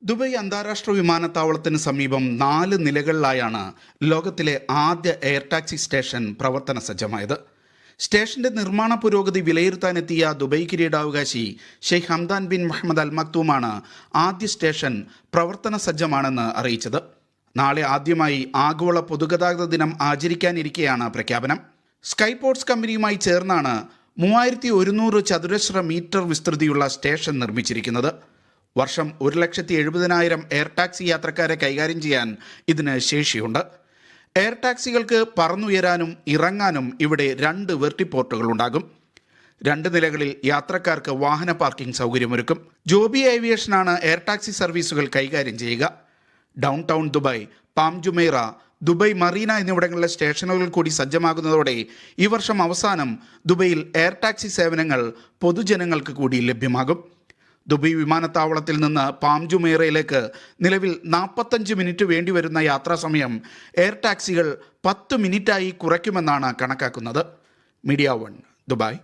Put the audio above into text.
Dubai അന്താരാഷ്ട്ര വിമാനത്താവളത്തിന് സമീപം 4 നിലകളിലായാണ് ലോകത്തിലെ ആദ്യ എയർ ടാക്സി സ്റ്റേഷൻ പ്രവർത്തന സജ്ജമായത്. സ്റ്റേഷന്റെ നിർമ്മാണ പുരോഗതി വിലയിരുത്താനെത്തിയ ദുബായ് കിരീടാവകാശി ഷെയ്ഖ് ഹംദാൻ ബിൻ മുഹമ്മദ് അൽ മക്തൂമാണ് ആദ്യ സ്റ്റേഷൻ പ്രവർത്തന സജ്ജമാണെന്ന് അറിയിച്ചത്. നാളെ ആദ്യമായി ആഗോള പൊതുഗതാഗത ദിനം ആചരിക്കാനിരിക്കെയാണ് പ്രഖ്യാപനം. സ്കൈപോർട്സ് കമ്പനിയുമായി ചേർന്നാണ് 3100 ചതുരശ്ര മീറ്റർ വിസ്തൃതിയുള്ള സ്റ്റേഷൻ നിർമ്മിച്ചിരിക്കുന്നത്. വർഷം 1,70,000 എയർ ടാക്സി യാത്രക്കാരെ കൈകാര്യം ചെയ്യാൻ ഇതിന് ശേഷിയുണ്ട്. എയർ ടാക്സികൾക്ക് പറന്നുയരാനും ഇറങ്ങാനും ഇവിടെ 2 വെർട്ടിപ്പോർട്ടുകൾ ഉണ്ടാകും. 2 നിലകളിൽ യാത്രക്കാർക്ക് വാഹന പാർക്കിംഗ് സൗകര്യമൊരുക്കും. ജോബി ഏവിയേഷനാണ് എയർ ടാക്സി സർവീസുകൾ കൈകാര്യം ചെയ്യുക. Down town Dubai, palm Jumeirah, Dubai Marina എന്നിവിടങ്ങളിലെ സ്റ്റേഷനുകൾ കൂടി സജ്ജമാകുന്നതോടെ ഈ വർഷം അവസാനം ദുബൈയിൽ എയർ ടാക്സി സേവനങ്ങൾ പൊതുജനങ്ങൾക്ക് കൂടി ലഭ്യമാകും. ദുബായ് വിമാനത്താവളത്തിൽ നിന്ന് പാം ജുമൈറയിലേക്ക് നിലവിൽ 45 മിനിറ്റ് വേണ്ടിവരുന്ന യാത്രാസമയം എയർ ടാക്സികൾ 10 മിനിറ്റായി കുറയ്ക്കുമെന്നാണ് കണക്കാക്കുന്നത്. Media 1 Dubai.